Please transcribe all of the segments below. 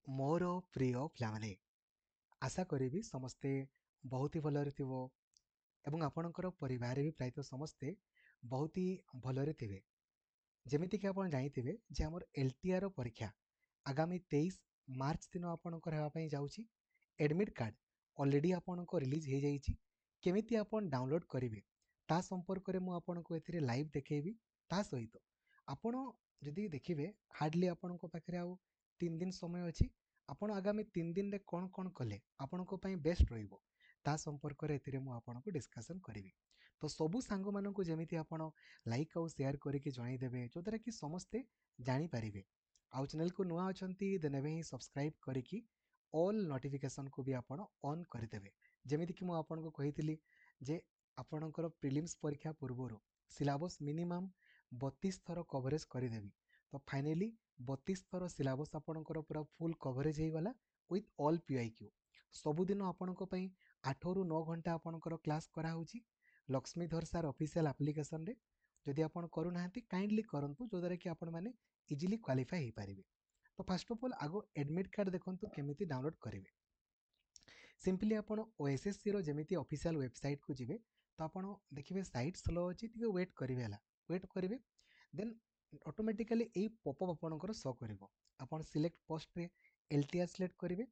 ମୋର ପ୍ରିୟ ପିଲାମାନେ, ଆଶା କରିବି ସମସ୍ତେ ବହୁତ ହି ଭଲରେ ଥିବ ଏବଂ ଆପଣଙ୍କର ପରିବାରରେ ବି ପ୍ରାୟତଃ ସମସ୍ତେ ବହୁତ ହି ଭଲରେ ଥିବେ। ଯେମିତିକି ଆପଣ ଜାଣିଥିବେ ଯେ ଆମର LTR ପରୀକ୍ଷା ଆଗାମୀ 23 ମାର୍ଚ୍ଚ ଦିନ ଆପଣଙ୍କର ହେବା ପାଇଁ ଯାଉଛି। ଏଡମିଟ୍ କାର୍ଡ଼ ଅଲରେଡ଼ି ଆପଣଙ୍କ ରିଲିଜ୍ ହେଇଯାଇଛି। କେମିତି ଆପଣ ଡାଉନଲୋଡ୍ କରିବେ ତା ସମ୍ପର୍କରେ ମୁଁ ଆପଣଙ୍କୁ ଏଥିରେ ଲାଇଭ୍ ଦେଖେଇବି। ତା ସହିତ ଆପଣ ଯଦି ଦେଖିବେ ହାର୍ଡ଼ଲି ଆପଣଙ୍କ ପାଖରେ ଆଉ 3 ଦିନ ସମୟ ଅଛି। ଆପଣ ଆଗାମୀ 3 ଦିନରେ କ'ଣ କଲେ ଆପଣଙ୍କ ପାଇଁ ବେଷ୍ଟ ରହିବ ତା ସମ୍ପର୍କରେ ଏଥିରେ ମୁଁ ଆପଣଙ୍କୁ ଡିସ୍କସନ୍ କରିବି। ତ ସବୁ ସାଙ୍ଗମାନଙ୍କୁ ଯେମିତି ଆପଣ ଲାଇକ୍ ଆଉ ସେୟାର କରିକି ଜଣାଇଦେବେ, ଯେଉଁଦ୍ୱାରା କି ସମସ୍ତେ ଜାଣିପାରିବେ। ଆଉ ଚ୍ୟାନେଲକୁ ନୂଆ ଅଛନ୍ତି ଦେନ୍ ଏବେ ହିଁ ସବସ୍କ୍ରାଇବ୍ କରିକି ଅଲ୍ ନୋଟିଫିକେସନକୁ ବି ଆପଣ ଅନ୍ କରିଦେବେ। ଯେମିତିକି ମୁଁ ଆପଣଙ୍କୁ କହିଥିଲି ଯେ ଆପଣଙ୍କର ପ୍ରିଲିମ୍ସ ପରୀକ୍ଷା ପୂର୍ବରୁ ସିଲାବସ୍ ମିନିମମ୍ 32 ଥର କଭରେଜ କରିଦେବି। ତ ଫାଇନାଲି 32 ଥର ସିଲାବସ୍ ଆପଣଙ୍କର ପୁରା ଫୁଲ୍ କଭରେଜ ହେଇଗଲା ୱିଥ୍ ଅଲ୍ PIQ। ସବୁଦିନ ଆପଣଙ୍କ ପାଇଁ 8 ରୁ 9 ଘଣ୍ଟା ଆପଣଙ୍କର କ୍ଲାସ୍ କରାହେଉଛି ଲକ୍ଷ୍ମୀଧର ସାର୍ ଅଫିସିଆଲ୍ ଆପ୍ଲିକେସନରେ। ଯଦି ଆପଣ କରୁନାହାନ୍ତି କାଇଣ୍ଡଲି କରନ୍ତୁ, ଯେଉଁଦ୍ୱାରା କି ଆପଣମାନେ ଇଜିଲି କ୍ୱାଲିଫାଏ ହେଇପାରିବେ। ତ ଫାଷ୍ଟ ଅଫ୍ ଅଲ୍ ଆଗ ଏଡମିଟ୍ କାର୍ଡ଼ ଦେଖନ୍ତୁ କେମିତି ଡାଉନଲୋଡ୍ କରିବେ। ସିମ୍ପଲି ଆପଣ OSSCର ଯେମିତି ଅଫିସିଆଲ୍ ୱେବସାଇଟ୍କୁ ଯିବେ, ତ ଆପଣ ଦେଖିବେ ସାଇଟ୍ ସ୍ଲୋ ଅଛି, ଟିକେ ୱେଟ୍ କରିବେ ହେଲା। ୱେଟ୍ କରିବେ ଦେନ୍ ଅଟୋମେଟିକାଲି ଏଇ ପପ୍ ଆପଣଙ୍କର ଶୋ କରିବ। ଆପଣ ସିଲେକ୍ଟ ପୋଷ୍ଟରେ LTR ସିଲେକ୍ଟ କରିବେ।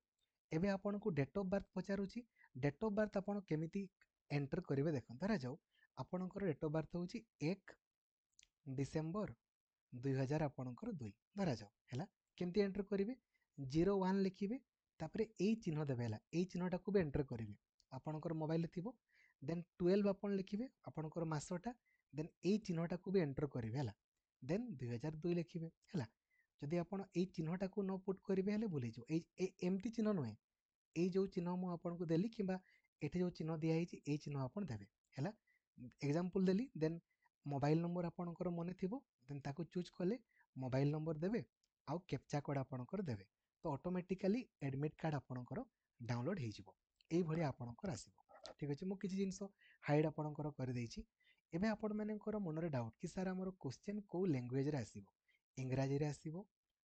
ଏବେ ଆପଣଙ୍କୁ ଡେଟ୍ ଅଫ୍ ବାର୍ଥ ପଚାରୁଛି। ଡେଟ୍ ଅଫ୍ ବାର୍ଥ ଆପଣ କେମିତି ଏଣ୍ଟର କରିବେ ଦେଖନ୍ତୁ। ଧରାଯାଉ ଆପଣଙ୍କର ଡେଟ୍ ଅଫ୍ ବାର୍ଥ ହେଉଛି 1 ଡିସେମ୍ବର 2000 ଆପଣଙ୍କର 2 ଧରାଯାଉ ହେଲା। କେମିତି ଏଣ୍ଟର କରିବେ? 01 ଲେଖିବେ, ତାପରେ ଏଇ ଚିହ୍ନ ଦେବେ ହେଲା। ଏଇ ଚିହ୍ନଟାକୁ ବି ଏଣ୍ଟର କରିବେ, ଆପଣଙ୍କର ମୋବାଇଲରେ ଥିବ। ଦେନ୍ 12 ଆପଣ ଲେଖିବେ ଆପଣଙ୍କର ମାସଟା, ଦେନ୍ ଏଇ ଚିହ୍ନଟାକୁ ବି ଏଣ୍ଟର କରିବେ ହେଲା। ଦେନ୍ 2002 ଲେଖିବେ ହେଲା। ଯଦି ଆପଣ ଏଇ ଚିହ୍ନଟାକୁ ନ ପୁଟ୍ କରିବେ ହେଲେ ଭୁଲିଯିବ। ଏମିତି ଚିହ୍ନ ନୁହେଁ, ଏଇ ଯେଉଁ ଚିହ୍ନ ମୁଁ ଆପଣଙ୍କୁ ଦେଲି କିମ୍ବା ଏଠି ଯେଉଁ ଚିହ୍ନ ଦିଆହେଇଛି ଏଇ ଚିହ୍ନ ଆପଣ ଦେବେ ହେଲା। ଏକ୍ଜାମ୍ପଲ୍ ଦେଲି। ଦେନ୍ ମୋବାଇଲ ନମ୍ବର ଆପଣଙ୍କର ମନେ ଥିବ, ଦେନ୍ ତାକୁ ଚୁଜ୍ କଲେ ମୋବାଇଲ ନମ୍ବର ଦେବେ ଆଉ କ୍ୟାପଚା କୋଡ୍ ଆପଣଙ୍କର ଦେବେ। ତ ଅଟୋମେଟିକାଲି ଏଡମିଟ୍ କାର୍ଡ଼ ଆପଣଙ୍କର ଡାଉନଲୋଡ୍ ହେଇଯିବ। ଏଇଭଳିଆ ଆପଣଙ୍କର ଆସିବ। ଠିକ୍ ଅଛି, ମୁଁ କିଛି ଜିନିଷ ହାଇଡ୍ ଆପଣଙ୍କର କରିଦେଇଛି। ଏବେ ଆପଣମାନଙ୍କର ମନରେ ଡାଉଟ୍ କି ସାର୍ ଆମର କ୍ୱେଶ୍ଚନ୍ କେଉଁ ଲାଙ୍ଗୁଏଜରେ ଆସିବ? ଇଂରାଜୀରେ ଆସିବ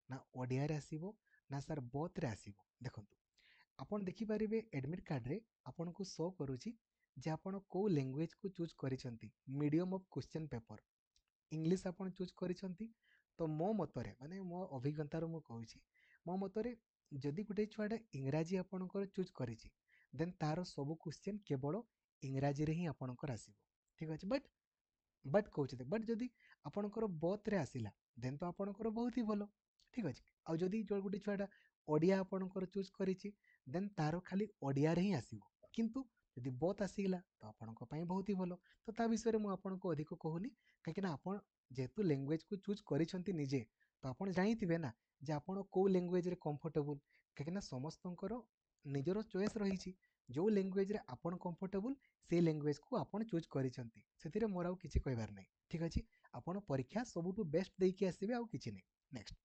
ନା ଓଡ଼ିଆରେ ଆସିବ ନା ସାର୍ ବୋଥରେ ଆସିବ? ଦେଖନ୍ତୁ, ଆପଣ ଦେଖିପାରିବେ ଏଡମିଟ୍ କାର୍ଡ଼ରେ ଆପଣଙ୍କୁ ଶୋ କରୁଛି ଯେ ଆପଣ କେଉଁ ଲାଙ୍ଗୁଏଜକୁ ଚୁଜ୍ କରିଛନ୍ତି। Medium of question paper English ଆପଣ ଚୁଜ୍ କରିଛନ୍ତି। ତ ମୋ ମତରେ, ମାନେ ମୋ ଅଭିଜ୍ଞତାରୁ ମୁଁ କହୁଛି, ମୋ ମତରେ ଯଦି ଗୋଟେ ଛୁଆଟା ଇଂରାଜୀ ଆପଣଙ୍କର ଚୁଜ୍ କରିଛି ଦେନ୍ ତାର ସବୁ କ୍ୱେଶ୍ଚନ୍ କେବଳ ଇଂରାଜୀରେ ହିଁ ଆପଣଙ୍କର ଆସିବ। ଠିକ୍ ଅଛି, ବଟ୍ କହୁଛି ବଟ୍ ଯଦି ଆପଣଙ୍କର ବୋଥରେ ଆସିଲା ଦେନ୍ ତ ଆପଣଙ୍କର ବହୁତ ହି ଭଲ। ଠିକ୍ ଅଛି, ଆଉ ଯଦି ଗୋଟେ ଛୁଆଟା ଓଡ଼ିଆ ଆପଣଙ୍କର ଚୁଜ୍ କରିଛି ଦେନ୍ ତାର ଖାଲି ଓଡ଼ିଆରେ ହିଁ ଆସିବ। କିନ୍ତୁ ଯଦି ବୋଥ୍ ଆସିଗଲା ତ ଆପଣଙ୍କ ପାଇଁ ବହୁତ ହି ଭଲ। ତ ତା ବିଷୟରେ ମୁଁ ଆପଣଙ୍କୁ ଅଧିକ କହୁନି, କାହିଁକିନା ଆପଣ ଯେହେତୁ ଲାଙ୍ଗୁଏଜକୁ ଚୁଜ୍ କରିଛନ୍ତି ନିଜେ, ତ ଆପଣ ଜାଣିଥିବେ ନା ଯେ ଆପଣ କେଉଁ ଲାଙ୍ଗୁଏଜରେ କମ୍ଫର୍ଟେବୁଲ୍। କାହିଁକିନା ସମସ୍ତଙ୍କର ନିଜର ଚଏସ୍ ରହିଛି। ଯେଉଁ ଲାଙ୍ଗୁଏଜରେ ଆପଣ କମ୍ଫର୍ଟେବୁଲ୍ ସେଇ ଲାଙ୍ଗୁଏଜକୁ ଆପଣ ଚୁଜ୍ କରିଛନ୍ତି। ସେଥିରେ ମୋର ଆଉ କିଛି କହିବାର ନାହିଁ। ଠିକ୍ ଅଛି, ଆପଣ ପରୀକ୍ଷା ସବୁଠୁ ବେଷ୍ଟ ଦେଇକି ଆସିବେ, ଆଉ କିଛି ନାହିଁ। ନେକ୍ସଟ,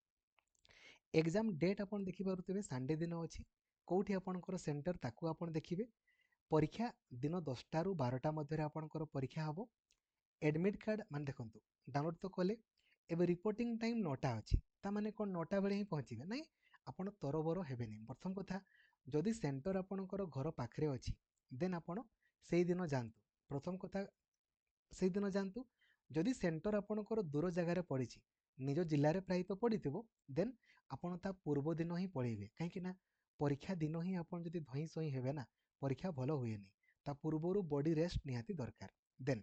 ଏକ୍ଜାମ ଡେଟ୍ ଆପଣ ଦେଖିପାରୁଥିବେ ସନ୍ଡେ ଦିନ ଅଛି। କେଉଁଠି ଆପଣଙ୍କର ସେଣ୍ଟର ତାକୁ ଆପଣ ଦେଖିବେ। ପରୀକ୍ଷା ଦିନ 10ଟା ରୁ 12ଟା ମଧ୍ୟରେ ଆପଣଙ୍କର ପରୀକ୍ଷା ହେବ। ଏଡମିଟ୍ କାର୍ଡ଼ ମାନେ ଦେଖନ୍ତୁ, ଡାଉନଲୋଡ୍ ତ କଲେ, ଏବେ ରିପୋର୍ଟିଂ ଟାଇମ୍ 9ଟା ଅଛି। ତାମାନେ କ'ଣ 9ଟା ବେଳେ ହିଁ ପହଞ୍ଚିବେ? ନାହିଁ, ଆପଣ ତରବର ହେବେନି। ପ୍ରଥମ କଥା, ଯଦି ସେଣ୍ଟର ଆପଣଙ୍କର ଘର ପାଖରେ ଅଛି ଦେନ୍ ଆପଣ ସେଇଦିନ ଯାଆନ୍ତୁ। ପ୍ରଥମ କଥା, ସେଇଦିନ ଯାଆନ୍ତୁ। ଯଦି ସେଣ୍ଟର ଆପଣଙ୍କର ଦୂର ଜାଗାରେ ପଡ଼ିଛି, ନିଜ ଜିଲ୍ଲାରେ ପ୍ରାୟତଃ ପଡ଼ିଥିବ, ଦେନ୍ ଆପଣ ତା ପୂର୍ବ ଦିନ ହିଁ ପଳେଇବେ। କାହିଁକି ନା ପରୀକ୍ଷା ଦିନ ହିଁ ଆପଣ ଯଦି ଧଇଁ ସଇଁ ହେବେ ନା, ପରୀକ୍ଷା ଭଲ ହୁଏନି। ତା ପୂର୍ବରୁ ବଡି ରେଷ୍ଟ ନିହାତି ଦରକାର। ଦେନ୍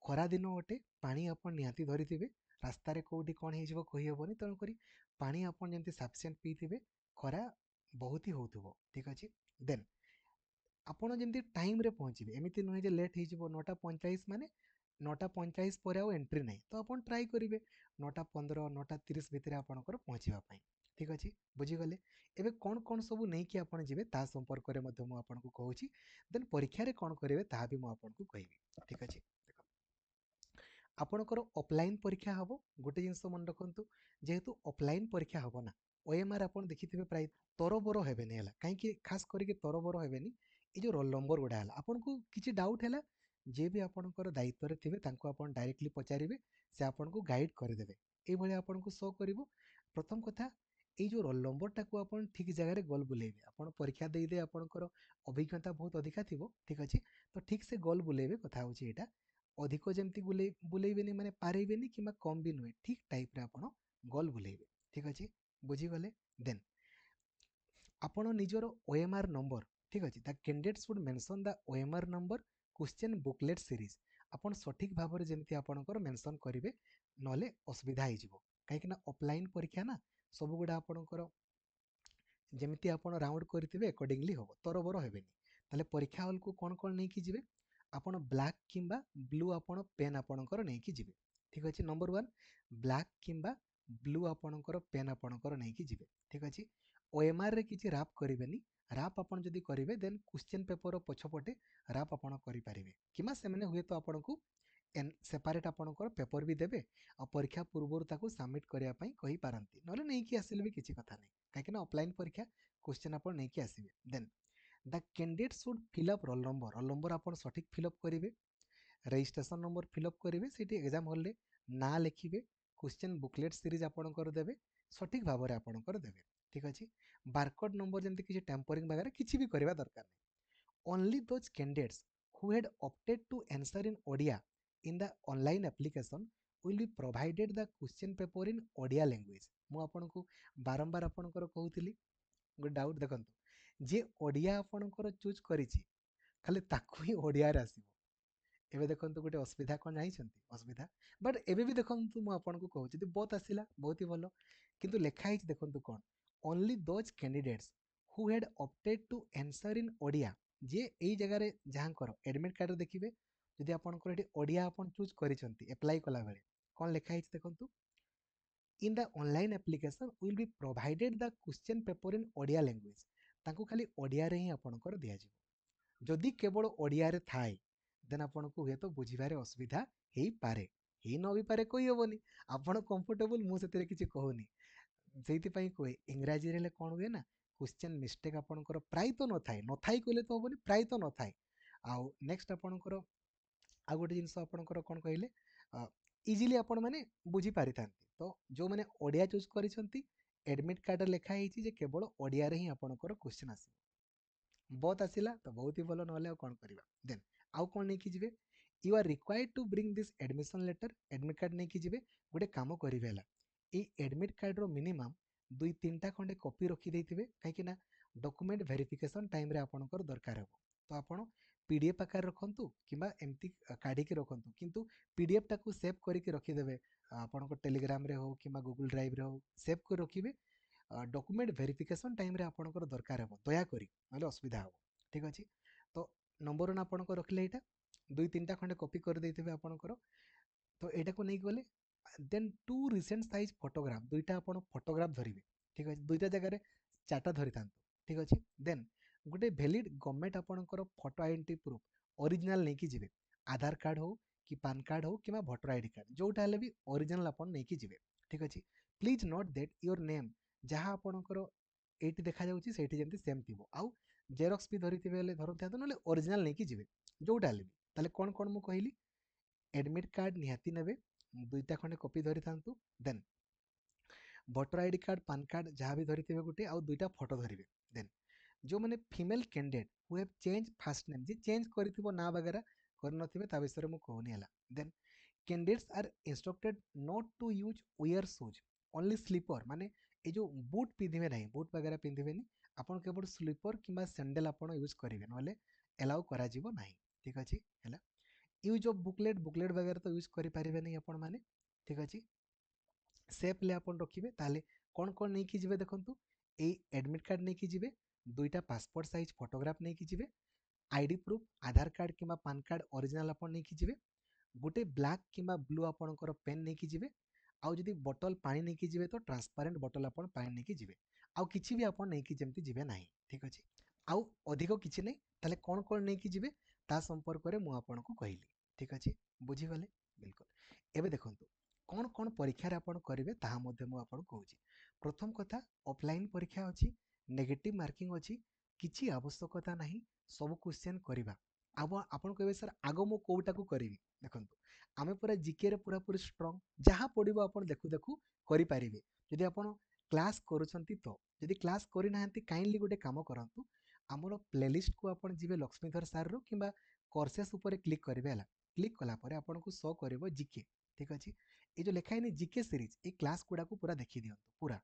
ଖରା ଦିନ ଅଟେ, ପାଣି ଆପଣ ନିହାତି ଧରିଥିବେ। ରାସ୍ତାରେ କେଉଁଠି କ'ଣ ହେଇଯିବ କହିହେବନି, ତେଣୁକରି ପାଣି ଆପଣ ଯେମିତି ସଫିସିଏଣ୍ଟ ପିଇଥିବେ। ଖରା ବହୁତ ହି ହେଉଥିବ। ଠିକ୍ ଅଛି, ଦେନ୍ ଆପଣ ଯେମିତି ଟାଇମ୍ରେ ପହଞ୍ଚିବେ, ଏମିତି ନୁହେଁ ଯେ ଲେଟ୍ ହେଇଯିବ। 9ଟା 45 ମାନେ 9ଟା 45 ପରେ ଆଉ ଏଣ୍ଟ୍ରି ନାହିଁ। ତ ଆପଣ ଟ୍ରାଏ କରିବେ 9ଟା 15 9ଟା 30 ଭିତରେ ଆପଣଙ୍କର ପହଞ୍ଚିବା ପାଇଁ। ଠିକ୍ ଅଛି, ବୁଝିଗଲେ? ଏବେ କ'ଣ ସବୁ ନେଇକି ଆପଣ ଯିବେ ତା ସମ୍ପର୍କରେ ମଧ୍ୟ ମୁଁ ଆପଣଙ୍କୁ କହୁଛି। ଦେନ୍ ପରୀକ୍ଷାରେ କ'ଣ କରିବେ ତାହା ବି ମୁଁ ଆପଣଙ୍କୁ କହିବି। ଠିକ୍ ଅଛି, ଦେଖନ୍ତୁ, ଆପଣଙ୍କର ଅଫଲାଇନ୍ ପରୀକ୍ଷା ହେବ। ଗୋଟେ ଜିନିଷ ମନେ ରଖନ୍ତୁ, ଯେହେତୁ ଅଫଲାଇନ୍ ପରୀକ୍ଷା ହେବ ନା, OMR ଆପଣ ଦେଖିଥିବେ ପ୍ରାୟ ତରବର ହେବେନି ହେଲା। କାହିଁକି ଖାସ୍ କରିକି ତରବର ହେବେନି? ଏଇ ଯେଉଁ ରୋଲ୍ ନମ୍ବର ଗୁଡ଼ା ହେଲା, ଆପଣଙ୍କୁ କିଛି ଡାଉଟ୍ ହେଲା, ଯିଏ ବି ଆପଣଙ୍କର ଦାୟିତ୍ୱରେ ଥିବେ ତାଙ୍କୁ ଆପଣ ଡାଇରେକ୍ଟଲି ପଚାରିବେ, ସେ ଆପଣଙ୍କୁ ଗାଇଡ଼ କରିଦେବେ। ଏଇଭଳିଆ ଆପଣଙ୍କୁ ଶୋ କରିବ। ପ୍ରଥମ କଥା, এই जो रोल नंबर टाको आपण ठीक जगह गोल बुलेबे आपण परीक्षा दे दे आपणकर अभिज्ञता बहुत अधिका थिबो ठीक अछि तो ठीक से गोल बुलेबे कथा होची एटा अधिक जमती बुलेबेनी माने पारेबेनी किमा कम भी नुहे ठीक टाइप रे आपण गोल बुलेबे ठीक अछि बुझी गले देन आपण निजर ओएमआर नंबर ठीक अछि the candidate should mention the OMR number question booklet series आपण सठिक भाव रे जेमती आपणकर मेंशन करिवे नले असुविधा हो जिवो काहे कि ना ऑफलाइन परीक्षा ना सब गुडा आपणकर जेमती आपण राउंड करथिबे अकॉर्डिंगली हो तरबर हेबेनी ताले परीक्षा हॉल को कोन कोन नै कि जिवे आपण ब्लैक किंबा ब्लू आपण पेन आपणकर नै कि जिवे ठीक अछि नंबर 1 ब्लैक किंबा ब्लू आपणकर पेन आपणकर नै कि जिवे ठीक अछि ओएमआर रे किछि रैप करिवेनी रैप आपण जदी करिवे देन क्वेश्चन पेपर पछपटे रैप आपण करि पारिबे किमा सेमने हुए तो आपणको एन सेपरेट आपणकर पेपर भी देबे आ परीक्षा पूर्व ताको सबमिट करिया पई कहि पारंती नले नै कि आसिले भी किछि कथा नै काहे ना ऑफलाइन परीक्षा क्वेश्चन आपण नै कि आसीबे then the candidate should fill up roll number आपण सठिक फिल अप करिवे रजिस्ट्रेशन नंबर फिल अप करिवे सेठी एग्जाम हॉल रे ना लिखिबे क्वेश्चन बुकलेट सीरीज आपणकर देबे सठिक भाव रे आपणकर देबे ठीक अछि बारकोड नंबर जेमति किछि टेम्परिंग वगैरह किछि भी करबा दरकार नै only those candidates who had opted to answer in Odia in the online application will be provided the question paper in Odia language मु आपनको बारंबार आपनकर कहूतिली गो डाउट देखंतु जे ओडिया आपनकर चूज करिछि खाली ताकू ही ओडिया रे आसीबो एबे देखंतु गोटे असुविधा कोन जाइछंती असुविधा बट एबे भी देखंतु मु आपनको कहू जदी बहुत आसिला बहुत ही भलो किंतु लेखा हिच देखंतु कोन only those candidates who had opted to answer in Odia जे एई जगह रे जहांकर एडमिट कार्ड देखिबे जदि आपनकर एठी ओडिया आपन चूज करिसंती अप्लाई कला बेले कोन लेखा हिच देखंतु in the online application will be provided the question paper in Odia language तांको खाली ओडिया रे ही आपनकर दिया जिवो जदि केवल ओडिया रे थाए देन आपनको हुए तो बुझिबारे असुविधा हेई पारे हेई न भी पारे कोई होबनी आपण कंफर्टेबल मु सेते किछि कहूनी सेति पई कोए इंग्रजी रे कोन हुए ना क्वेश्चन मिस्टेक आपनकर प्राय तो न थाए न थाई कहले तो होबनी प्राय तो न थाए आउ नेक्स्ट आपनकर आ गोटे जिनस आपनकर कोन कहले इजीली आपण माने बुझी पारिथांती तो जो माने ओडिया चूज करिसंती एडमिट कार्ड लेखा हेछि जे केवल ओडिया रे ही आपनकर क्वेश्चन आसी बहुत आसिला तो बहुत ही भलो नले कोन करिवा देन आउ कोन नै कि जिवे you are required to bring this admission letter admit card नै कि जिवे गोटे काम करिवेला ए एडमिट कार्ड रो मिनिमम 2-3टा खंडे कॉपी रखि देथिबे काहे कि ना डॉक्यूमेंट वेरिफिकेशन टाइम रे आपनकर दरकार हो तो आपण पीडीएफ आकार रखंतु किबा एमती काढी के रखंतु किंतु पीडीएफ टाको सेव करके रखि देबे आपनकर टेलीग्राम रे हो किबा गूगल ड्राइव रे हो सेव कर रखिबे डॉक्यूमेंट वेरिफिकेशन टाइम रे आपनकर दरकार हो दया करी नले असुविधा हो ठीक अछि तो नंबर 1 आपनकर रखले एटा 2-3टा खंडे कॉपी कर देथिबे आपनकर तो एटा को नै गले then two recent size photograph दुईटा आपण फोटोग्राफ धरिबे ठीक अछि दुईटा जगह रे चारटा धरितांतु ठीक अछि देन गोटे वैलिड गवर्नमेंट आपनकर फोटो आइडेंटिटी प्रूफ ओरिजिनल नै कि जिवे आधार कार्ड हो कि पैन कार्ड हो कि वोटर आईडी कार्ड जोटा हले भी ओरिजिनल आपण नै कि जिवे ठीक अछि please note that your name जहां आपनकर एटी देखा जाउची सेठी जेंति सेम थिबो आउ जेरॉक्स भी धरिथिबे हले धरथिया तो नले ओरिजिनल नै कि जिवे जोटा हले भी ताले कोन कोन मु कहिली एडमिट कार्ड निहाती नेबे दुईटा खंडे कॉपी धरि थांतु then voter ID card PAN card जहां भी धरि थिबे गुटे आ दुईटा फोटो धरिबे देन जो माने female candidate who have change first name जे चेंज करिथिबो ना वगैरह कर नथिबे ता विषय मु कहूनी हला then candidates are instructed not to use wear shoes only slipper माने ए जो बूट पिंधिबे नाही बूट वगैरह पिंधिबेनी आपण केवल स्लीपर किबा सैंडल आपण यूज करिवे नले एलाउ करा जिवो नाही ठीक अछि हला यूज ऑफ बुकलेट वगैरह तो यूज करि पारिबे नहीं आपण माने ठीक अछि सेफ ले आपण रखिबे ताले कोन कोन नै कि जिवे देखंतु ए एडमिट कार्ड नै कि जिवे दुईटा पासपोर्ट साइज फोटोग्राफ नै कि जिवे आईडी प्रूफ आधार कार्ड किबा पैन कार्ड ओरिजिनल आपण नै कि जिवे गोटे ब्लैक किबा ब्लू आपणकर पेन नै कि जिवे आउ जदी बोतल पानी नै कि जिवे तो ट्रांसपेरेंट बोतल आपण पानी नै कि जिवे आउ किछि भी आपण नै कि जेमति जिवे नाही ठीक अछि आउ अधिक किछि नै ताले कोन कोन नै कि जिवे ता संपर्क रे मु आपनको कहिली ठीक अछि बुझी गले बिल्कुल एबे देखंतु कोन कोन परीक्षा रे आपण करिवे ताहा मध्ये मु आपण कहूची प्रथम कथा ऑफलाइन परीक्षा अछि नेगेटिव मार्किंग अछि किछि आवश्यकता नाही सब क्वेश्चन करिवा अब आपण कहबे सर आगो मु कोउटा को करिवि देखंतु आमे पूरा जीके रे पूरा पूरी स्ट्रांग जहां पडिबो आपण देखु देखु करि पारिबे जदि आपण क्लास करूछंती तो यदि क्लास करि नाहंती काइंडली गोटे काम करंतु हमरो प्लेलिस्ट को आपण जिवे लक्ष्मीधर सर रो किबा कोर्सेस ऊपर क्लिक करिवे हला क्लिक कला परे आपण को शो करबो जीके ठीक अछि ए जो लेखा है जीके सीरीज ए क्लास गुडा को पूरा देखि दियंतु पूरा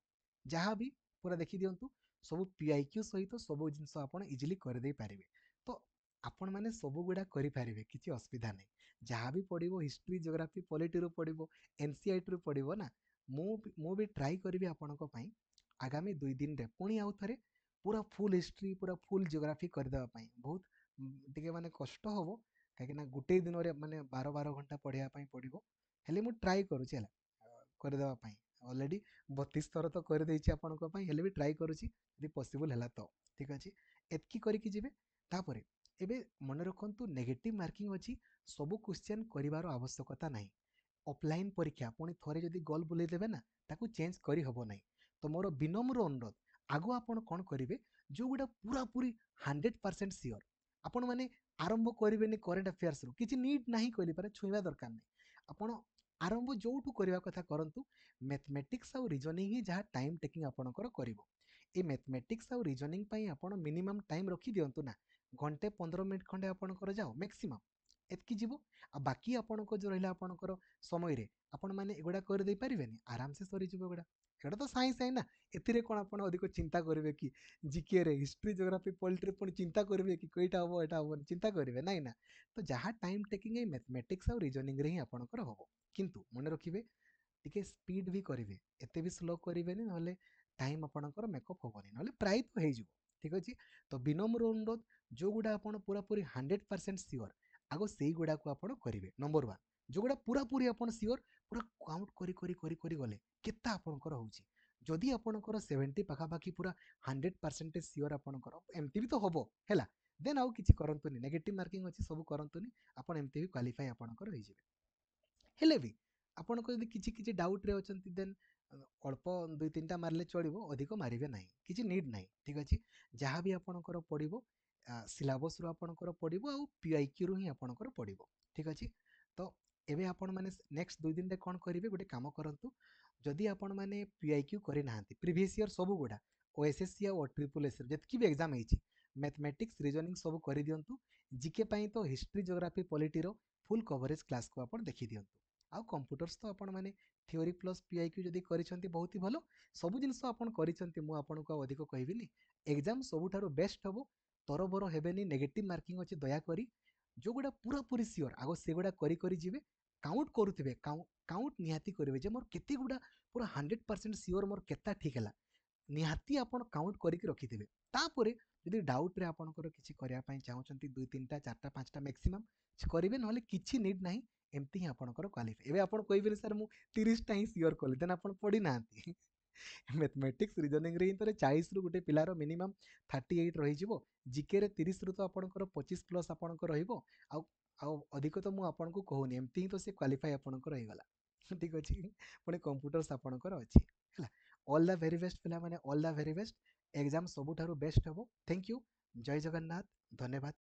जहाँ भी पूरा देखि दियंतु सब पीआईक्यू सहित सब जिनस आपण इजिली कर दे पारिबे तो आपण माने सब गुडा करि पारिबे किछि असुविधा नै जहाँ भी पड़िबो हिस्ट्री ज्योग्राफी पॉलिटी रो पड़िबो एनसीईआरटी रो पड़िबो ना मु भी ट्राई करबी आपणक पई आगामी 2 दिन रे पुणी आउ थरे पूरा फुल हिस्ट्री पूरा फुल ज्योग्राफी कर देबा पई बहुत टिके माने कष्ट होबो काहे ना गुटे दिन रे माने 12 घंटा पढ़िया पई पड़िबो हेले मु ट्राई करूची हला कर देबा पई ऑलरेडी 32 थर तो कर देछि आपणक पई हेले भी ट्राई करूची यदि पॉसिबल हला तो ठीक अछि एतकी करी कि जिवे तापरे एबे मन रखंतु नेगेटिव मार्किंग अछि सब क्वेश्चन करिवार आवश्यकता नाही ऑफलाइन परीक्षा पुणी थरे जदि गोल बुले देबे ना ताकू चेंज करी हबो नाही तो मोर विनम्र अनुरोध आगो आपण कोन करिवे जो गुडा पूरा पूरी 100% सियोर आपण माने आरंभ करिवेनी करंट अफेयर्स रो किछि नीड नाही करि पारे छुइबा दरकार नाही आपण आरंभ जोठू करिवा कथा करंतु मैथमेटिक्स और रीजनिंग ही जहाँ टाइम टेकिंग आपणकर करिवो ए मैथमेटिक्स और रीजनिंग पई आपण मिनिमम टाइम रखी दियंतु ना घंटे 15 मिनिट खंडे आपणकर जाओ मैक्सिमम एतकी जीवो आ बाकी आपणको जो रहिला आपणकर समय रे आपण माने एगुडा कर दे परिबेनी आराम से सरी जीवो एगुडा एटा तो साइंस है ना एथिरे कोन आपण अधिक चिंता करिवे कि जीके रे हिस्ट्री ज्योग्राफी पॉलिटी रे पण चिंता करिवे कि कईटा हबो एटा हबो चिंता करिवे नाही ना तो जहाँ टाइम टेकिंग ए मैथमेटिक्स और रीजनिंग रे ही आपणकर हबो किंतु मन रखिबे टिके स्पीड भी करिवे एते भी स्लो करिवेनी नहले टाइम आपणकर मेकअप होबनी नहले प्राय तो हे जिवो ठीक अछि तो विनम्र अनुरोध जो गुडा आपण पूरा पूरी 100% सियोर आगो सेई गुडा को आपण करिवे नंबर 1 जो गुडा पूरा पूरी आपण सियोर पूरा काउंट करी गले केता आपणकर होउची जदि आपणकर 70 पाखा पाखी पूरा 100% सियोर आपणकर एमती भी तो होबो हैला देन आउ किछि करंतुनी नेगेटिव मार्किंग अछि सब करंतुनी आपण एमती भी क्वालिफाई आपणकर होई जिवे हेले भी ଆପଣଙ୍କ ଯଦି କିଛି କିଛି ଡାଉଟ୍ରେ ଅଛନ୍ତି ଦେନ୍ ଅଳ୍ପ 2-3ଟା ମାରିଲେ ଚଳିବ ଅଧିକ ମାରିବେ ନାହିଁ କିଛି ନିଡ୍ ନାହିଁ ଠିକ୍ ଅଛି ଯାହା ବି ଆପଣଙ୍କର ପଡ଼ିବ ସିଲାବସ୍ରୁ ଆପଣଙ୍କର ପଡ଼ିବ ଆଉ ପିଆଇକ୍ୟୁରୁ ହିଁ ଆପଣଙ୍କର ପଡ଼ିବ ଠିକ୍ ଅଛି ତ ଏବେ ଆପଣମାନେ ନେକ୍ସଟ 2 ଦିନରେ କ'ଣ କରିବେ ଗୋଟେ କାମ କରନ୍ତୁ ଯଦି ଆପଣମାନେ ପିଆଇକ୍ୟୁ କରିନାହାନ୍ତି ପ୍ରିଭିୟସ୍ ଇୟର୍ ସବୁ ଗୁଡ଼ା ଓଏସ୍ଏସସି ଆଉ ଟ୍ରିପଲ୍ ଯେତିକି ବି ଏକ୍ଜାମ୍ ହେଇଛି ମ୍ୟାଥମେଟିକ୍ସ ରିଜନିଂ ସବୁ କରିଦିଅନ୍ତୁ ଜିକେ ପାଇଁ ତ ହିଷ୍ଟ୍ରି ଜିଓଗ୍ରାଫି ପଲିଟିର ଫୁଲ୍ କଭରେଜ କ୍ଲାସ୍କୁ ଆପଣ ଦେଖିଦିଅନ୍ତୁ ଆଉ କମ୍ପ୍ୟୁଟର୍ସ ତ ଆପଣମାନେ ଥିଓରି ପ୍ଲସ୍ ପିଆଇକ୍ୟୁ ଯଦି କରିଛନ୍ତି ବହୁତ ହି ଭଲ ସବୁ ଜିନିଷ ଆପଣ କରିଛନ୍ତି ମୁଁ ଆପଣଙ୍କୁ ଆଉ ଅଧିକ କହିବିନି ଏକ୍ଜାମ୍ ସବୁଠାରୁ ବେଷ୍ଟ ହେବ ତରବର ହେବେନି ନେଗେଟିଭ୍ ମାର୍କିଂ ଅଛି ଦୟାକରି ଯେଉଁଗୁଡ଼ା ପୁରାପୁରି ସିଓର ଆଗ ସେଗୁଡ଼ା କରି ଯିବେ କାଉଣ୍ଟ କରୁଥିବେ କାଉଣ୍ଟ ନିହାତି କରିବେ ଯେ ମୋର କେତେ ଗୁଡ଼ା ପୁରା 100% ସିଓର ମୋର କେତେ ଠିକ୍ ହେଲା ନିହାତି ଆପଣ କାଉଣ୍ଟ କରିକି ରଖିଥିବେ ତାପରେ ଯଦି ଡାଉଟ୍ରେ ଆପଣଙ୍କର କିଛି କରିବା ପାଇଁ ଚାହୁଁଛନ୍ତି 2-3ଟା 4ଟା 5ଟା ମ୍ୟାକ୍ସିମମ୍ କରିବେ ନହେଲେ କିଛି ନିଡ୍ ନାହିଁ ଏମିତି ହିଁ ଆପଣଙ୍କର କ୍ୱାଲିଫାଏ ଏବେ ଆପଣ କହିବେନି ସାର୍ ମୁଁ 30ଟା ହିଁ ସିଓର କଲି ଦେନ୍ ଆପଣ ପଢ଼ିନାହାନ୍ତି ମ୍ୟାଥମେଟିକ୍ସ ରିଜନିଂରେ ହିଁ ଥରେ 40ରୁ ଗୋଟେ ପିଲାର ମିନିମମ୍ 38 ରହିଯିବ ଜିକେରେ 30ରୁ ତ ଆପଣଙ୍କର 25+ ଆପଣଙ୍କର ରହିବ ଆଉ ଆଉ ଅଧିକ ତ ମୁଁ ଆପଣଙ୍କୁ କହୁନି ଏମିତି ହିଁ ତ ସେ କ୍ୱାଲିଫାଏ ଆପଣଙ୍କର ହେଇଗଲା ଠିକ୍ ଅଛି ପୁଣି କମ୍ପ୍ୟୁଟର୍ସ ଆପଣଙ୍କର ଅଛି ହେଲା ଅଲ୍ ଦ ଭେରି ବେଷ୍ଟ ପିଲାମାନେ all the very best exam ସବୁଠାରୁ ବେଷ୍ଟ ହେବ ଥ୍ୟାଙ୍କ ୟୁ ଜୟ ଜଗନ୍ନାଥ ଧନ୍ୟବାଦ